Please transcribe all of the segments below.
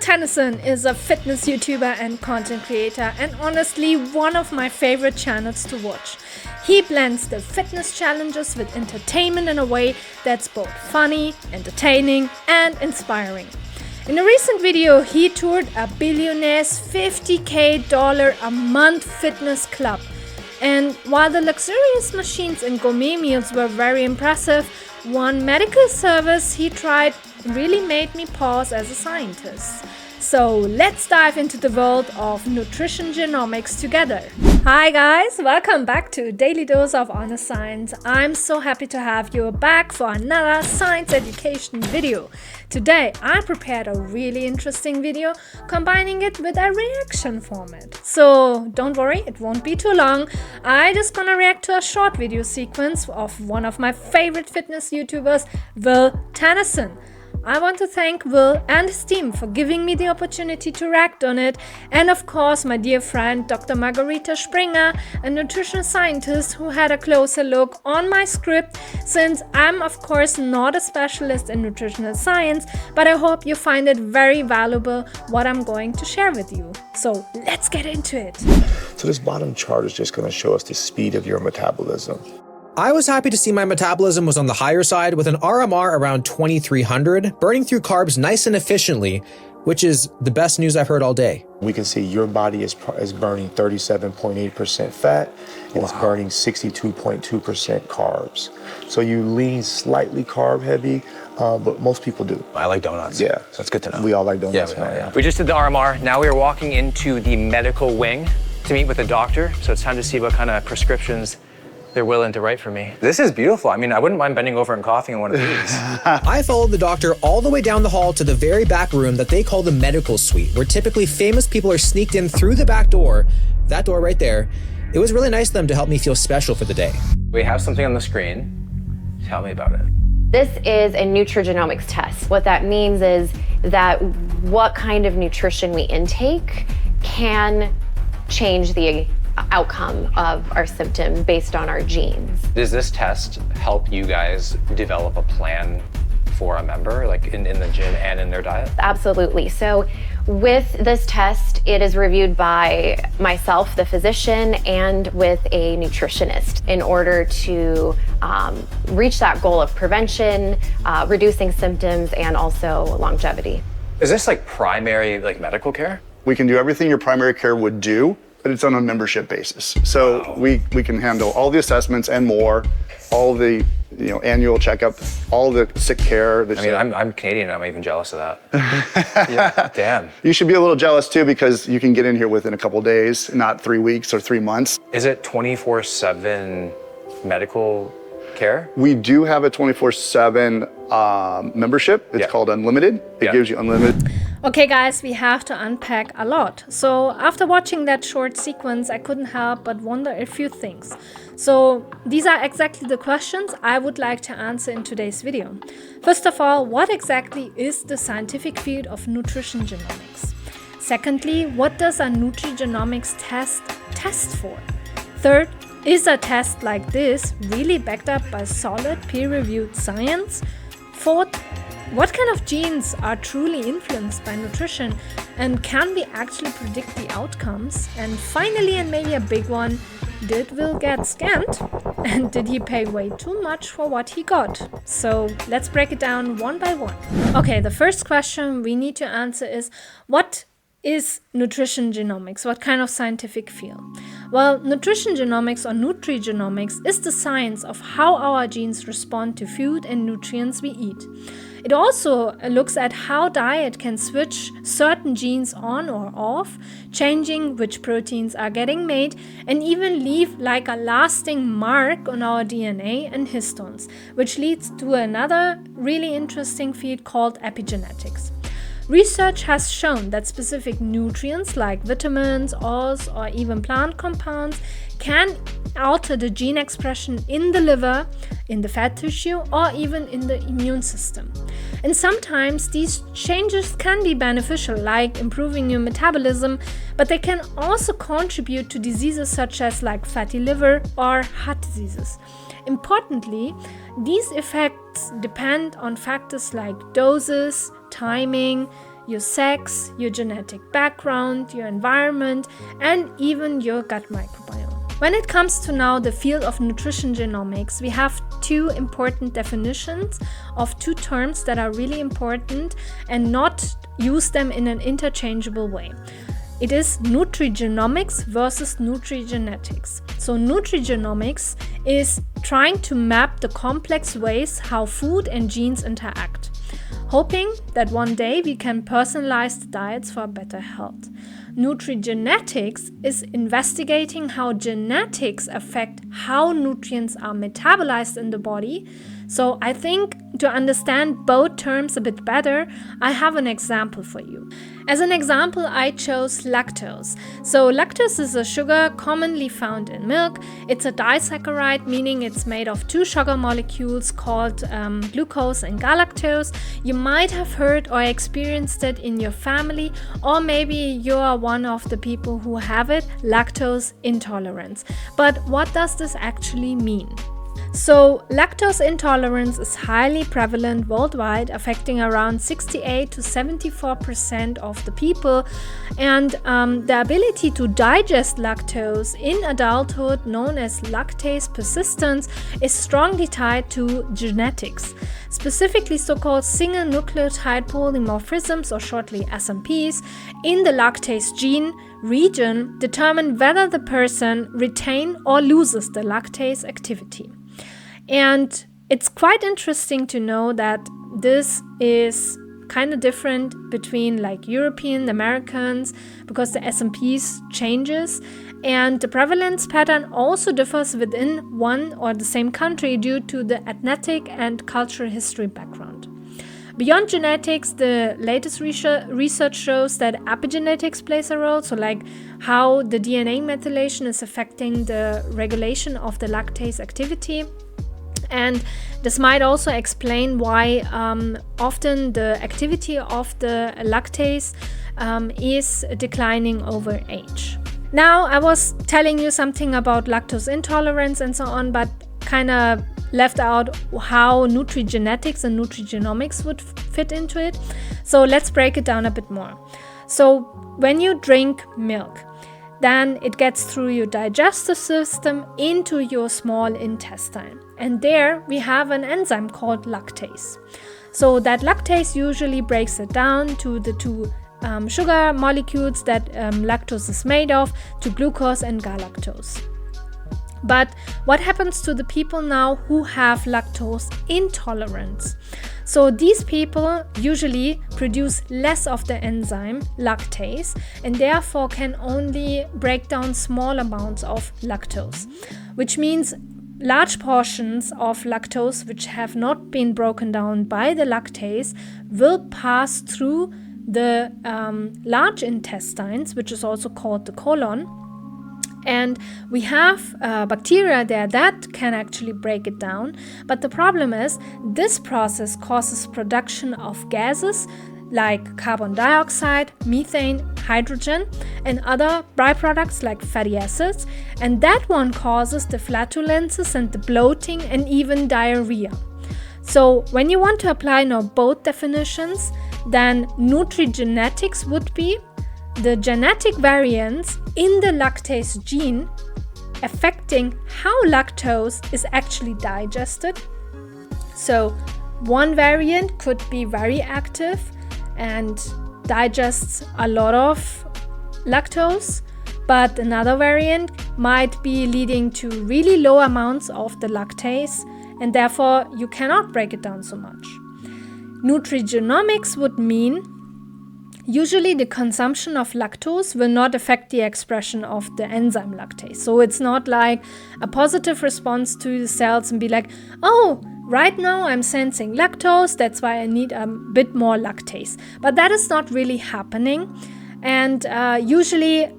Tennyson is a fitness YouTuber and content creator, and honestly one of my favorite channels to watch. He blends the fitness challenges with entertainment in a way that's both funny, entertaining, and inspiring. In a recent video, he toured a billionaire's $50,000 a month fitness club. And while the luxurious machines and gourmet meals were very impressive, one medical service he tried really made me pause as a scientist. So let's dive into the world of nutrition genomics together. Hi guys, welcome back to Daily Dose of Honest Science. I'm so happy to have you back for another science education video. Today I prepared a really interesting video combining it with a reaction format. So don't worry, it won't be too long. I'm just gonna react to a short video sequence of one of my favorite fitness YouTubers, Will Tennyson. I want to thank Will and his team for giving me the opportunity to react on it, and of course my dear friend Dr. Margherita Springer, a nutrition scientist who had a closer look on my script, since I'm of course not a specialist in nutritional science, but I hope you find it very valuable what I'm going to share with you. So let's get into it. So this bottom chart is just going to show us the speed of your metabolism. I was happy to see my metabolism was on the higher side with an RMR around 2300, burning through carbs nice and efficiently, which is the best news I've heard all day. We can see your body is burning 37.8% fat, and it's burning 62.2% carbs. So you lean slightly carb heavy, but most people do. I like donuts. Yeah. So that's good to know. We all like donuts. Yeah. We just did the RMR. Now we are walking into the medical wing to meet with a doctor. So it's time to see what kind of prescriptions they're willing to write for me. This is beautiful. I mean, I wouldn't mind bending over and coughing in one of these. I followed the doctor all the way down the hall to the very back room that they call the medical suite, where typically famous people are sneaked in through the back door, that door right there. It was really nice of them to help me feel special for the day. We have something on the screen. Tell me about it. This is a Nutrigenomics test. What that means is that what kind of nutrition we intake can change the outcome of our symptom based on our genes. Does this test help you guys develop a plan for a member, like in the gym and in their diet? Absolutely. So with this test, it is reviewed by myself, the physician, and with a nutritionist in order to reach that goal of prevention, reducing symptoms, and also longevity. Is this like primary medical care? We can do everything your primary care would do, but it's on a membership basis. So we can handle all the assessments and more, all the annual checkup, all the sick care. I mean, I'm Canadian, I'm even jealous of that. Yeah, damn. You should be a little jealous too, because you can get in here within a couple of days, not 3 weeks or 3 months. Is it 24/7 medical care? We do have a 24/7 membership. It's called Unlimited. It gives you unlimited. Okay guys, we have to unpack a lot. So after watching that short sequence, I couldn't help but wonder a few things. So these are exactly the questions I would like to answer in today's video. First of all, what exactly is the scientific field of nutrition genomics? Secondly, what does a Nutrigenomics test for? Third, is a test like this really backed up by solid peer-reviewed science? Fourth, what kind of genes are truly influenced by nutrition, and can we actually predict the outcomes? And finally, and maybe a big one, did Will get scammed? And did he pay way too much for what he got? So let's break it down one by one. Okay, the first question we need to answer is, what is nutrition genomics? What kind of scientific field? Well, nutrition genomics or nutrigenomics is the science of how our genes respond to food and nutrients we eat. It also looks at how diet can switch certain genes on or off, changing which proteins are getting made, and even leave like a lasting mark on our DNA and histones, which leads to another really interesting field called epigenetics. Research has shown that specific nutrients like vitamins, oils, or even plant compounds can alter the gene expression in the liver, in the fat tissue, or even in the immune system. And sometimes these changes can be beneficial, like improving your metabolism, but they can also contribute to diseases such as fatty liver or heart diseases. Importantly, these effects depend on factors like doses, timing, your sex, your genetic background, your environment, and even your gut microbiome. When it comes to now the field of nutrition genomics, we have two important definitions of two terms that are really important and not use them in an interchangeable way. It is nutrigenomics versus nutrigenetics. So nutrigenomics is trying to map the complex ways how food and genes interact, hoping that one day we can personalize the diets for better health. Nutrigenetics is investigating how genetics affect how nutrients are metabolized in the body. So I think to understand both terms a bit better, I have an example for you. As an example, I chose lactose. So lactose is a sugar commonly found in milk. It's a disaccharide, meaning it's made of two sugar molecules called glucose and galactose. You might have heard or experienced it in your family, or maybe you are one of the people who have it, lactose intolerance. But what does this actually mean? So, lactose intolerance is highly prevalent worldwide, affecting around 68 to 74% of the people, and the ability to digest lactose in adulthood, known as lactase persistence, is strongly tied to genetics, specifically so-called single nucleotide polymorphisms, or shortly SNPs, in the lactase gene region determine whether the person retains or loses the lactase activity. And it's quite interesting to know that this is kind of different between like European Americans, because the SNPs changes, and the prevalence pattern also differs within one or the same country due to the ethnic and cultural history background. Beyond genetics, the latest research shows that epigenetics plays a role, so like how the DNA methylation is affecting the regulation of the lactase activity. And this might also explain why often the activity of the lactase is declining over age. Now, I was telling you something about lactose intolerance and so on, but kind of left out how nutrigenetics and nutrigenomics would fit into it. So let's break it down a bit more. So when you drink milk, then it gets through your digestive system into your small intestine. And there we have an enzyme called lactase. So that lactase usually breaks it down to the two sugar molecules that lactose is made of, to glucose and galactose. But what happens to the people now who have lactose intolerance? So these people usually produce less of the enzyme lactase and therefore can only break down small amounts of lactose, which means large portions of lactose which have not been broken down by the lactase will pass through the large intestines, which is also called the colon. And we have bacteria there that can actually break it down. But the problem is this process causes production of gases like carbon dioxide, methane, hydrogen, and other byproducts like fatty acids. And that one causes the flatulences and the bloating and even diarrhea. So when you want to apply now both definitions, then nutrigenetics would be the genetic variants in the lactase gene affecting how lactose is actually digested. So one variant could be very active and digests a lot of lactose, but another variant might be leading to really low amounts of the lactase, and therefore you cannot break it down so much. Nutrigenomics would mean usually the consumption of lactose will not affect the expression of the enzyme lactase. So it's not like a positive response to the cells and be like, oh, right now I'm sensing lactose, that's why I need a bit more lactase. But that is not really happening. And usually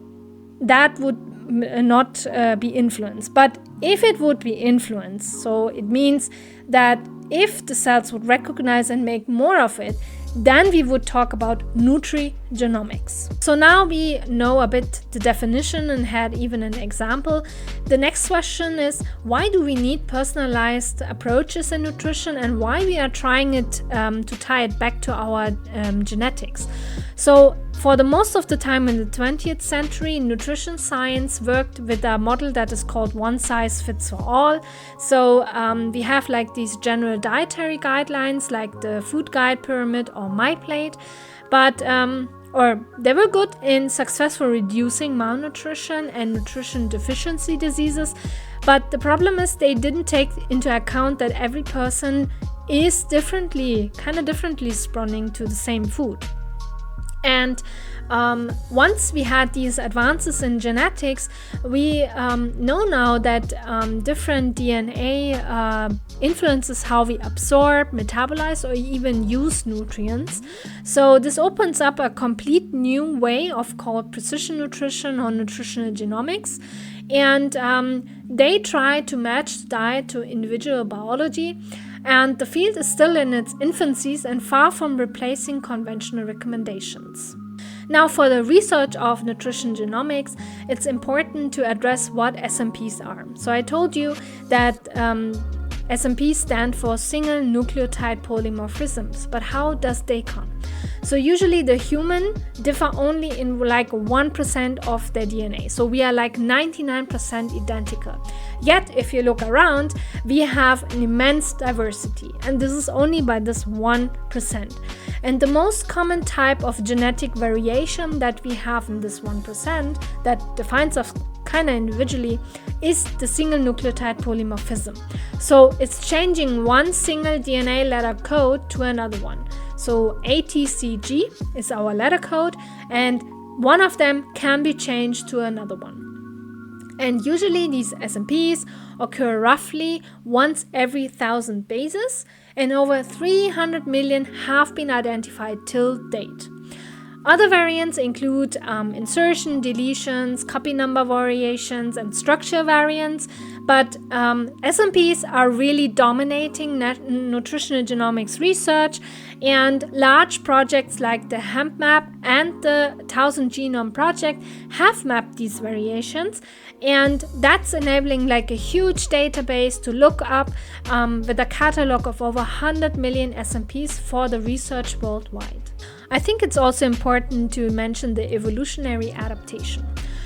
that would not be influenced. But if it would be influenced, so it means that if the cells would recognize and make more of it, then we would talk about nutrigenomics. genomics. So now we know a bit the definition and had even an example. The next question is, why do we need personalized approaches in nutrition, and why we are trying it to tie it back to our genetics? So for the most of the time in the 20th century, nutrition science worked with a model that is called one size fits for all. So we have like these general dietary guidelines like the food guide pyramid or My Plate, but they were good in successful reducing malnutrition and nutrition deficiency diseases, but the problem is they didn't take into account that every person is differently responding to the same food. And once we had these advances in genetics, we know now that different DNA influences how we absorb, metabolize, or even use nutrients. So this opens up a complete new way of called precision nutrition or nutritional genomics. And they try to match the diet to individual biology. And the field is still in its infancies and far from replacing conventional recommendations. Now, for the research of nutrition genomics, it's important to address what SNPs are. So I told you that SNPs stand for single nucleotide polymorphisms, but how does they come? So usually the human differ only in like 1% of their DNA. So we are like 99% identical. Yet, if you look around, we have an immense diversity, and this is only by this 1%. And the most common type of genetic variation that we have in this 1% that defines us kind of individually is the single nucleotide polymorphism. So it's changing one single DNA letter code to another one. So ATCG is our letter code, and one of them can be changed to another one. And usually these SNPs occur roughly once every 1,000 bases, and over 300 million have been identified till date. Other variants include insertion, deletions, copy number variations, and structure variants, but SNPs are really dominating nutritional genomics research, and large projects like the HempMap and the 1000 Genome Project have mapped these variations, and that's enabling like a huge database to look up with a catalog of over 100 million SNPs for the research worldwide. I think it's also important to mention the evolutionary adaptation.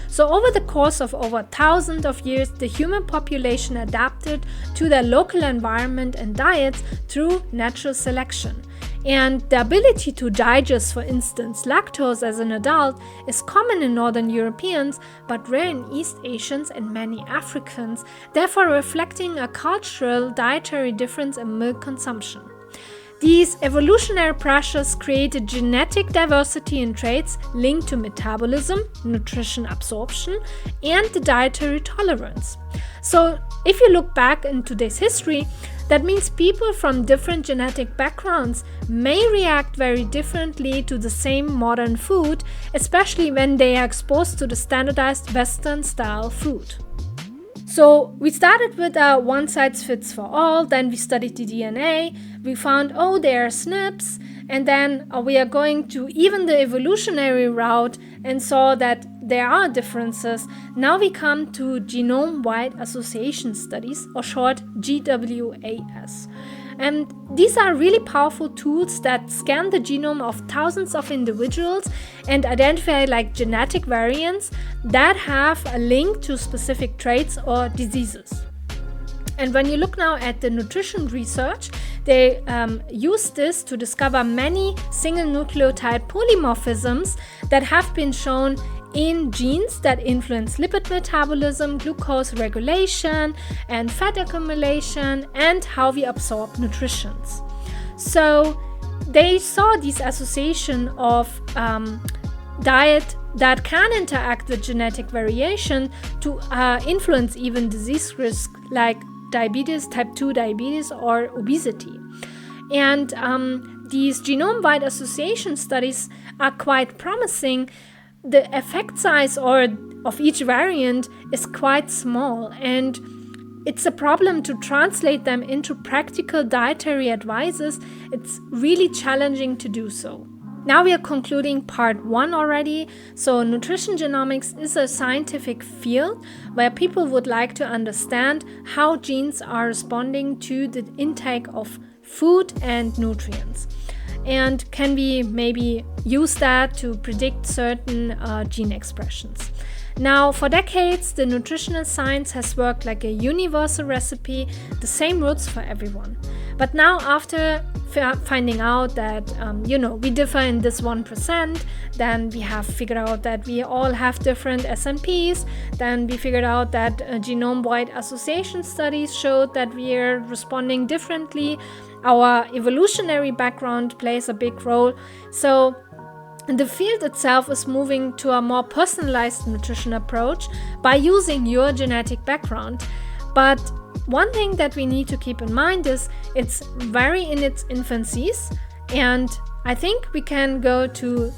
So over the course of over thousands of years, the human population adapted to their local environment and diets through natural selection. And the ability to digest, for instance, lactose as an adult is common in Northern Europeans, but rare in East Asians and many Africans, therefore reflecting a cultural dietary difference in milk consumption. These evolutionary pressures created genetic diversity in traits linked to metabolism, nutrition absorption, and the dietary tolerance. So, if you look back in today's history, that means people from different genetic backgrounds may react very differently to the same modern food, especially when they are exposed to the standardized Western-style food. So we started with a one size fits for all, then we studied the DNA, we found, there are SNPs, and then we are going to even the evolutionary route and saw that there are differences. Now we come to genome-wide association studies, or short GWAS. And these are really powerful tools that scan the genome of thousands of individuals and identify like genetic variants that have a link to specific traits or diseases. And when you look now at the nutrition research, they use this to discover many single nucleotide polymorphisms that have been shown in genes that influence lipid metabolism, glucose regulation, and fat accumulation, and how we absorb nutrients. So they saw this association of diet that can interact with genetic variation to influence even disease risk like diabetes, type 2 diabetes, or obesity. And these genome-wide association studies are quite promising. The effect size of each variant is quite small, and it's a problem to translate them into practical dietary advices. It's really challenging to do so. Now we are concluding part 1 already. So nutrition genomics is a scientific field where people would like to understand how genes are responding to the intake of food and nutrients. And can we maybe use that to predict certain gene expressions? Now, for decades, the nutritional science has worked like a universal recipe, the same rules for everyone. But now, after finding out that, we differ in this 1%, then we have figured out that we all have different SNPs, then we figured out that genome-wide association studies showed that we are responding differently. Our evolutionary background plays a big role. So the field itself is moving to a more personalized nutrition approach by using your genetic background. But one thing that we need to keep in mind is it's very in its infancies. And I think we can go to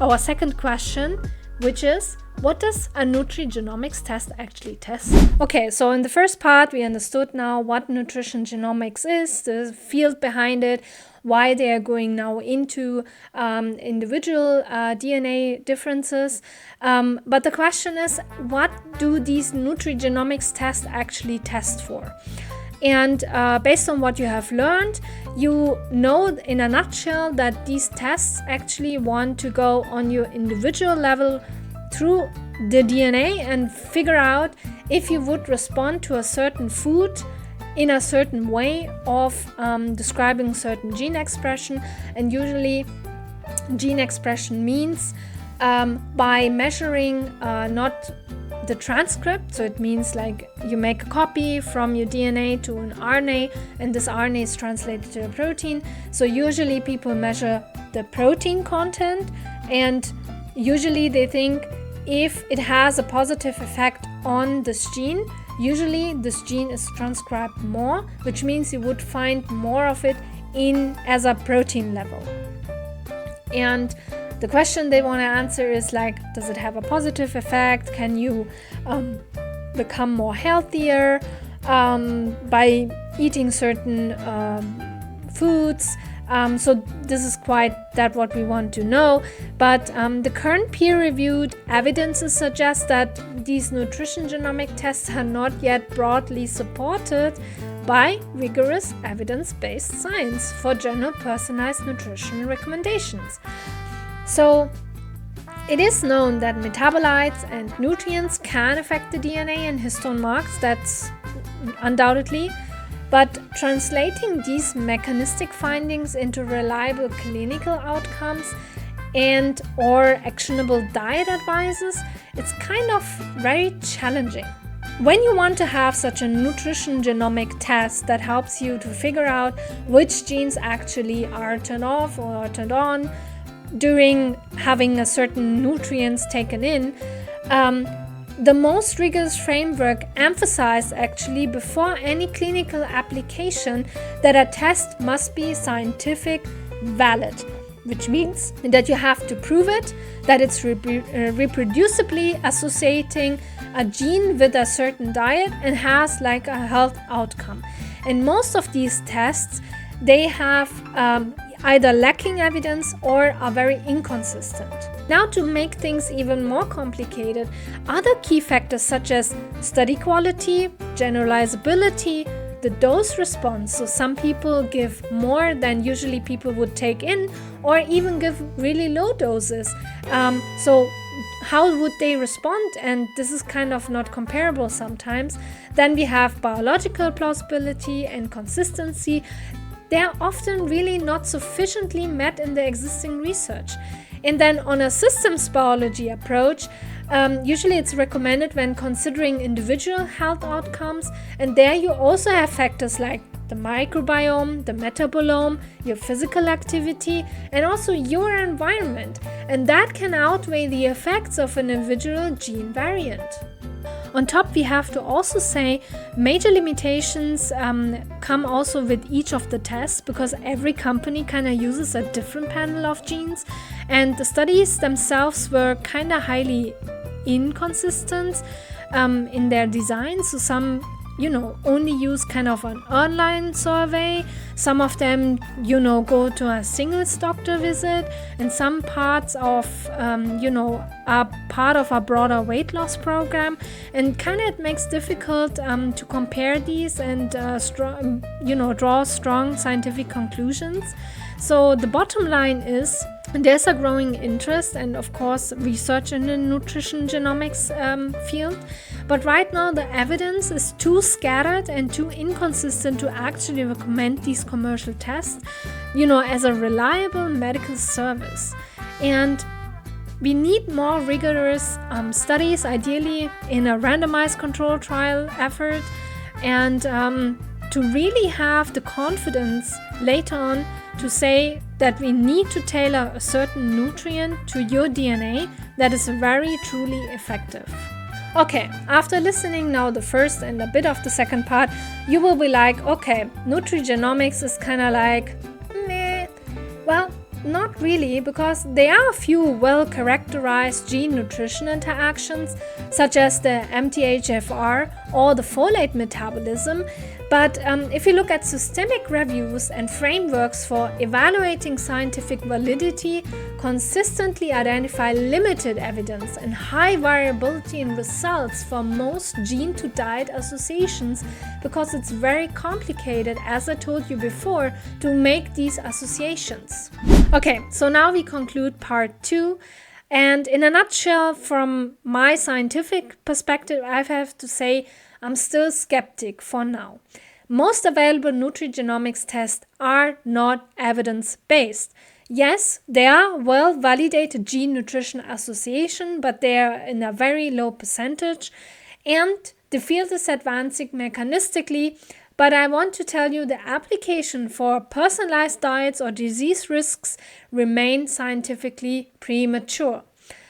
our second question, which is, what does a nutrigenomics test actually test? Okay, so in the first part, we understood now what nutrition genomics is, the field behind it, why they are going now into individual DNA differences. But the question is, what do these nutrigenomics tests actually test for? And based on what you have learned, you know in a nutshell that these tests actually want to go on your individual level through the DNA and figure out if you would respond to a certain food in a certain way of describing certain gene expression. And usually gene expression means by measuring not the transcript, so it means like you make a copy from your DNA to an RNA, and this RNA is translated to a protein. So usually people measure the protein content, and usually they think if it has a positive effect on this gene, usually this gene is transcribed more, which means you would find more of it in as a protein level. And the question they want to answer is like, does it have a positive effect? Can you become more healthier by eating certain foods? So this is quite that what we want to know. But the current peer-reviewed evidences suggest that these nutrition genomic tests are not yet broadly supported by rigorous evidence-based science for general personalized nutrition recommendations. So it is known that metabolites and nutrients can affect the DNA and histone marks, that's undoubtedly. But translating these mechanistic findings into reliable clinical outcomes and or actionable diet advices, it's kind of very challenging. When you want to have such a nutrition genomic test that helps you to figure out which genes actually are turned off or turned on during having a certain nutrients taken in, the most rigorous framework emphasized actually before any clinical application that a test must be scientific valid, which means that you have to prove it, that it's reproducibly associating a gene with a certain diet and has like a health outcome. And most of these tests, they have either lacking evidence or are very inconsistent. Now, to make things even more complicated, other key factors such as study quality, generalizability, the dose response, so some people give more than usually people would take in, or even give really low doses. So how would they respond? And this is kind of not comparable sometimes. Then we have biological plausibility and consistency. They are often really not sufficiently met in the existing research. And then on a systems biology approach, usually it's recommended when considering individual health outcomes, and there you also have factors like the microbiome, the metabolome, your physical activity, and also your environment, and that can outweigh the effects of an individual gene variant. On top, we have to also say major limitations come also with each of the tests, because every company kind of uses a different panel of genes, and the studies themselves were kind of highly inconsistent in their design. So some only use kind of an online survey. Some of them, go to a single doctor visit, and some parts of, are part of a broader weight loss program. And kind of it makes difficult to compare these and, draw strong scientific conclusions. So the bottom line is, there's a growing interest and, of course, research in the nutrition genomics field. But right now, the evidence is too scattered and too inconsistent to actually recommend these commercial tests, as a reliable medical service. And we need more rigorous studies, ideally in a randomized control trial effort, and to really have the confidence later on to say that we need to tailor a certain nutrient to your DNA that is very truly effective. Okay, after listening now the first and a bit of the second part, you will be like, okay, nutrigenomics is kind of like, meh. Well, not really, because there are a few well-characterized gene-nutrition interactions, such as the MTHFR or the folate metabolism. But if you look at systemic reviews and frameworks for evaluating scientific validity, consistently identify limited evidence and high variability in results for most gene-to-diet associations, because it's very complicated, as I told you before, to make these associations. Okay, so now we conclude part 2. And in a nutshell, from my scientific perspective, I have to say I'm still skeptic for now. Most available nutrigenomics tests are not evidence-based. Yes, they are well-validated gene-nutrition association, but they are in a very low percentage, and the field is advancing mechanistically. But I want to tell you, the application for personalized diets or disease risks remain scientifically premature.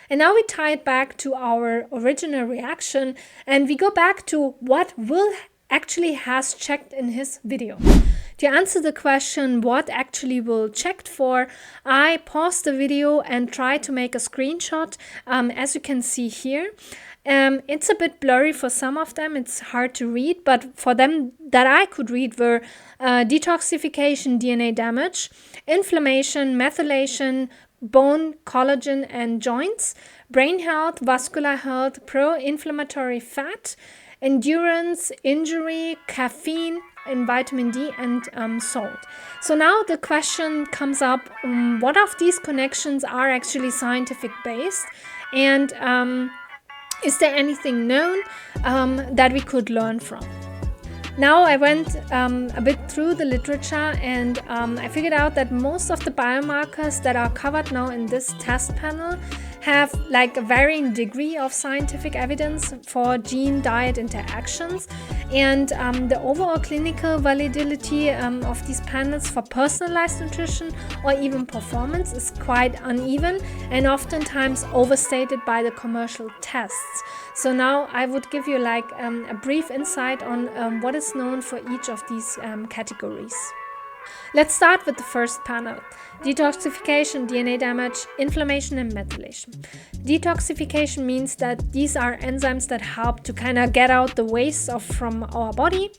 And now we tie it back to our original reaction, and we go back to what Will actually has checked in his video. To answer the question what actually Will checked for, I paused the video and tried to make a screenshot, as you can see here. It's a bit blurry for some of them, it's hard to read, but for them that I could read were detoxification, DNA damage, inflammation, methylation, bone, collagen and joints, brain health, vascular health, pro-inflammatory fat, endurance, injury, caffeine, and vitamin D and salt. So now the question comes up, what of these connections are actually scientific based, and is there anything known that we could learn from? Now I went a bit through the literature, and I figured out that most of the biomarkers that are covered now in this test panel have like a varying degree of scientific evidence for gene-diet interactions, and the overall clinical validity of these panels for personalized nutrition or even performance is quite uneven and oftentimes overstated by the commercial tests. So now I would give you like a brief insight on what is known for each of these categories. Let's start with the first panel: detoxification, DNA damage, inflammation and methylation. Detoxification means that these are enzymes that help to kind of get out the waste from our body.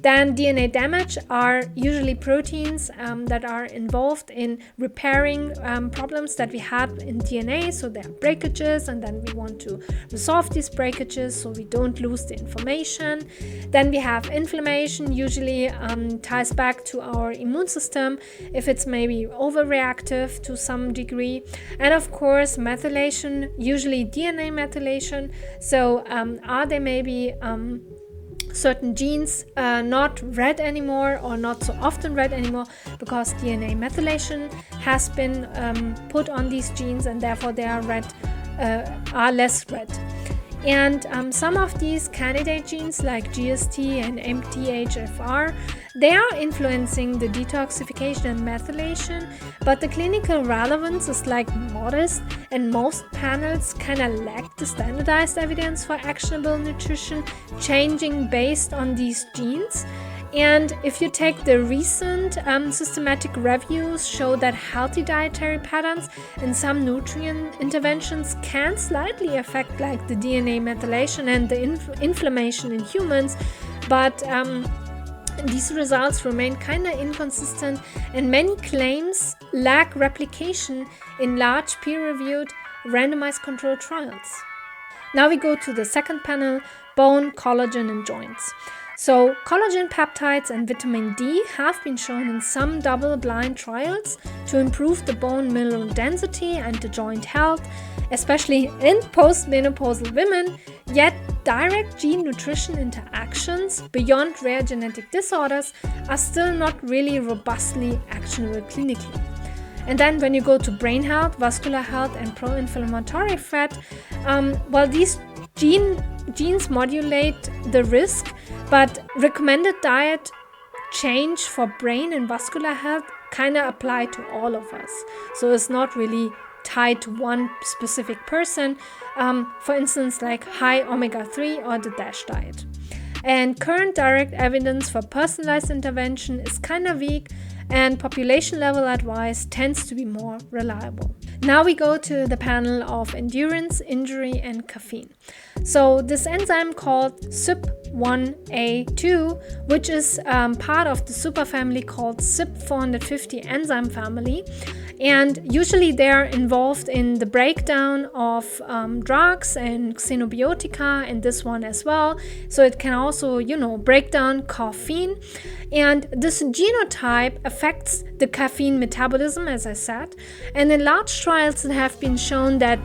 Then DNA damage are usually proteins that are involved in repairing problems that we had in DNA. So there are breakages, and then we want to resolve these breakages so we don't lose the information. Then we have inflammation, usually ties back to our immune system if it's maybe overreactive to some degree. And of course, methylation, usually DNA methylation. So are there maybe certain genes not read anymore or not so often read anymore because DNA methylation has been put on these genes, and therefore they are less read. And some of these candidate genes like GST and MTHFR, they are influencing the detoxification and methylation, but the clinical relevance is like modest, and most panels kind of lack the standardized evidence for actionable nutrition changing based on these genes. And if you take the recent systematic reviews show that healthy dietary patterns and some nutrient interventions can slightly affect like the DNA methylation and the inflammation in humans, but these results remain kind of inconsistent, and many claims lack replication in large peer-reviewed randomized controlled trials. Now we go to the second panel, bone, collagen, and joints. So collagen peptides and vitamin D have been shown in some double-blind trials to improve the bone mineral density and the joint health, especially in postmenopausal women, yet direct gene nutrition interactions beyond rare genetic disorders are still not really robustly actionable clinically. And then when you go to brain health, vascular health, and pro-inflammatory fat, these genes modulate the risk, but recommended diet change for brain and vascular health kind of apply to all of us. So it's not really tied to one specific person, for instance, like high omega-3 or the DASH diet. And current direct evidence for personalized intervention is kind of weak, and population level advice tends to be more reliable. Now we go to the panel of endurance, injury, and caffeine. So this enzyme called CYP1A2, which is part of the superfamily called CYP450 enzyme family, and usually they're involved in the breakdown of drugs and xenobiotica, and this one as well. So it can also, break down caffeine, and this genotype affects the caffeine metabolism, as I said. And in large trials, it have been shown that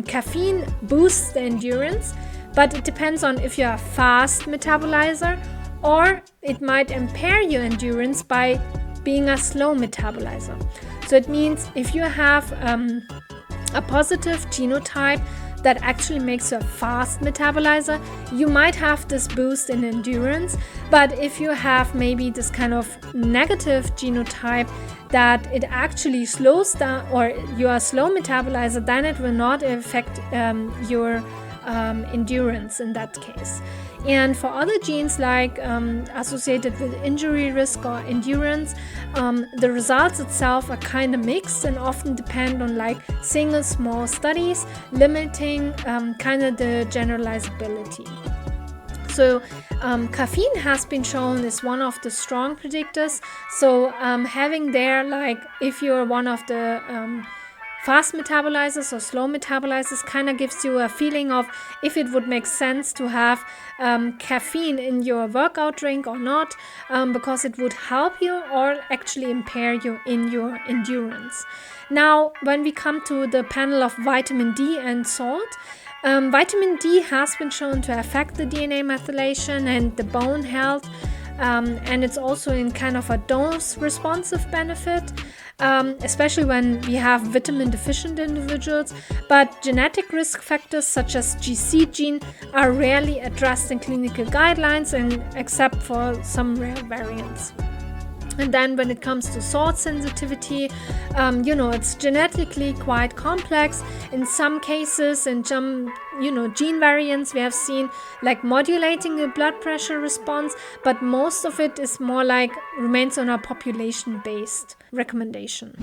caffeine boosts the endurance, but it depends on if you're a fast metabolizer, or it might impair your endurance by being a slow metabolizer. So it means if you have a positive genotype that actually makes you a fast metabolizer, you might have this boost in endurance. But if you have maybe this kind of negative genotype that it actually slows down, or you are a slow metabolizer, then it will not affect your endurance in that case. And for other genes like associated with injury risk or endurance, the results itself are kind of mixed and often depend on like single small studies, limiting kind of the generalizability. So caffeine has been shown as one of the strong predictors. So having there, like if you're one of the fast metabolizers or slow metabolizers, kind of gives you a feeling of if it would make sense to have caffeine in your workout drink or not, because it would help you or actually impair you in your endurance. Now, when we come to the panel of vitamin D and salt, vitamin D has been shown to affect the DNA methylation and the bone health, and it's also in kind of a dose responsive benefit, especially when we have vitamin deficient individuals. But genetic risk factors such as GC gene are rarely addressed in clinical guidelines, and except for some rare variants. And then when it comes to salt sensitivity, it's genetically quite complex. In some cases, in some, gene variants, we have seen like modulating the blood pressure response, but most of it is more like remains on a population-based recommendation.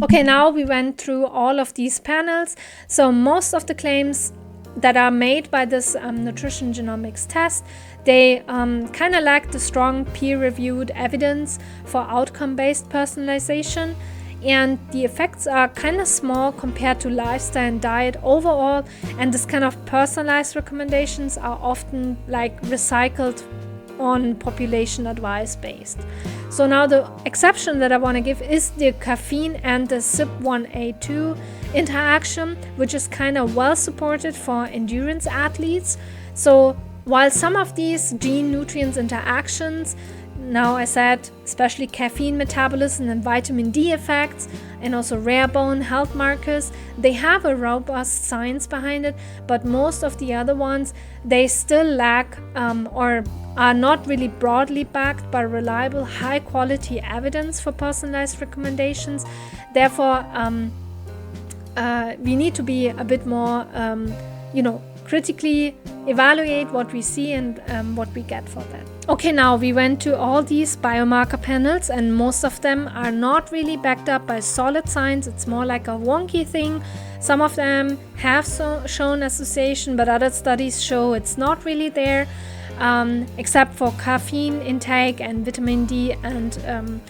Okay, now we went through all of these panels. So most of the claims that are made by this nutrition genomics test, they kind of lack the strong peer-reviewed evidence for outcome-based personalization, and the effects are kind of small compared to lifestyle and diet overall, and this kind of personalized recommendations are often like recycled on population advice based. So now the exception that I want to give is the caffeine and the CYP1A2 interaction, which is kind of well supported for endurance athletes. So while some of these gene nutrients interactions, now I said especially caffeine metabolism and vitamin D effects and also rare bone health markers, they have a robust science behind it, but most of the other ones, they still lack or are not really broadly backed by reliable high quality evidence for personalized recommendations. Therefore, we need to be a bit more critically evaluate what we see and what we get for that. Okay, now we went to all these biomarker panels, and most of them are not really backed up by solid science. It's more like a wonky thing. Some of them have shown association, but other studies show it's not really there. except for caffeine intake and vitamin D and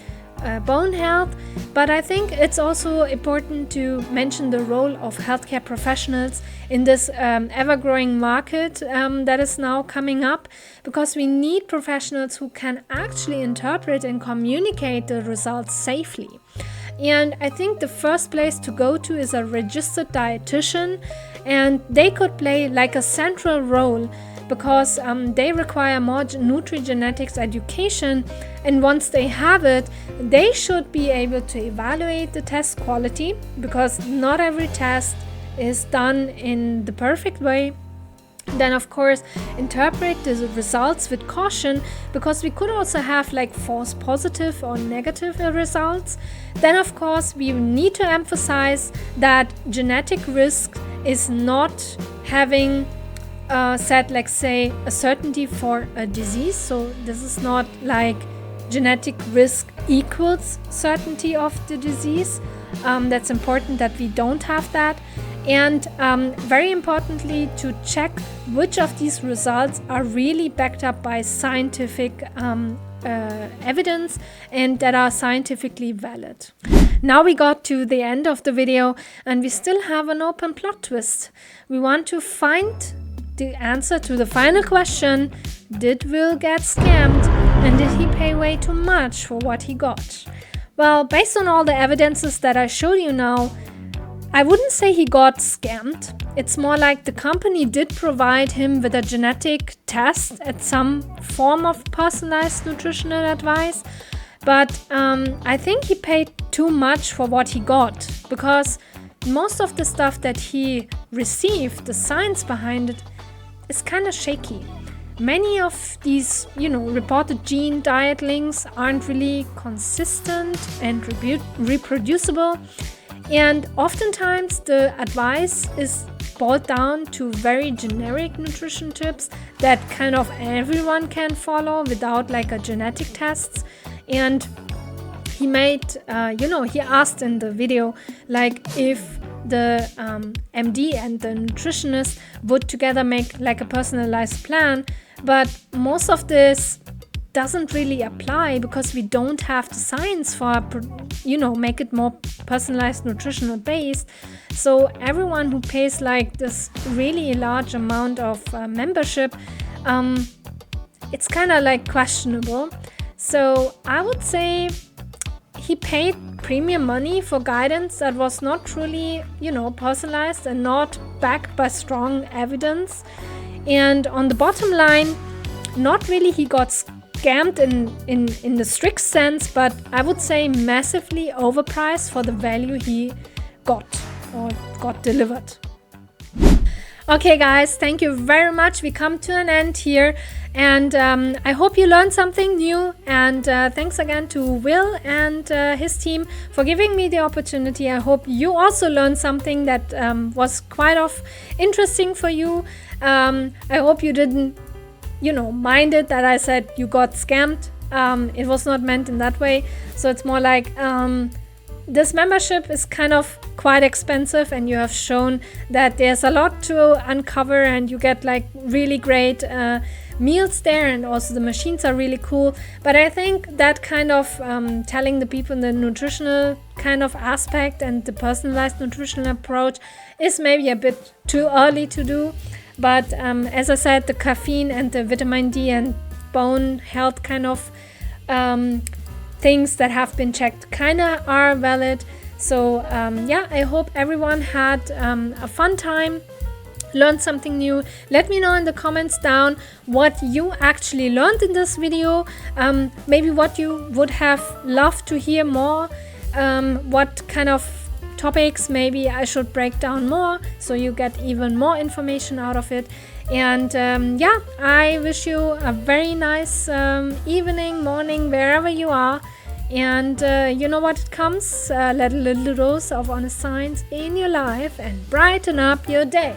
bone health. But I think it's also important to mention the role of healthcare professionals in this ever-growing market that is now coming up, because we need professionals who can actually interpret and communicate the results safely. And I think the first place to go to is a registered dietitian, and they could play like a central role because they require more nutrigenetics education, and once they have it, they should be able to evaluate the test quality, because not every test is done in the perfect way. Then of course interpret the results with caution, because we could also have like false positive or negative results. Then of course we need to emphasize that genetic risk is not having set, like say, a certainty for a disease. So this is not like genetic risk equals certainty of the disease. That's important that we don't have that. And very importantly, to check which of these results are really backed up by scientific evidence and that are scientifically valid. Now we got to the end of the video and we still have an open plot twist. We want to find the answer to the final question: did Will get scammed, and did he pay way too much for what he got? Well, based on all the evidences that I showed you now, I wouldn't say he got scammed. It's more like the company did provide him with a genetic test at some form of personalized nutritional advice, but I think he paid too much for what he got, because most of the stuff that he received, the science behind it, is kind of shaky. Many of these, reported gene diet links aren't really consistent and reproducible. And oftentimes the advice is boiled down to very generic nutrition tips that kind of everyone can follow without like a genetic test. And he made, he asked in the video, like if the MD and the nutritionist would together make like a personalized plan, but most of this doesn't really apply because we don't have the science for, make it more personalized nutritional based. So everyone who pays like this really large amount of membership, it's kind of like questionable. So I would say he paid premium money for guidance that was not truly, personalized and not backed by strong evidence. And on the bottom line, not really he got scammed in the strict sense, but I would say massively overpriced for the value he got or got delivered. Okay guys, thank you very much. We come to an end here, and I hope you learned something new, and thanks again to Will and his team for giving me the opportunity. I hope you also learned something that was quite of interesting for you. I hope you didn't mind it that I said you got scammed. It was not meant in that way. So it's more like this membership is kind of quite expensive, and you have shown that there's a lot to uncover, and you get like really great meals there, and also the machines are really cool. But I think that kind of telling the people the nutritional kind of aspect and the personalized nutritional approach is maybe a bit too early to do. But as I said, the caffeine and the vitamin D and bone health kind of things that have been checked kind of are valid. So I hope everyone had a fun time, learned something new. Let me know in the comments down what you actually learned in this video, maybe what you would have loved to hear more, what kind of topics maybe I should break down more so you get even more information out of it. And I wish you a very nice evening, morning, wherever you are. And you know what it comes, let a little dose of honest science in your life and brighten up your day.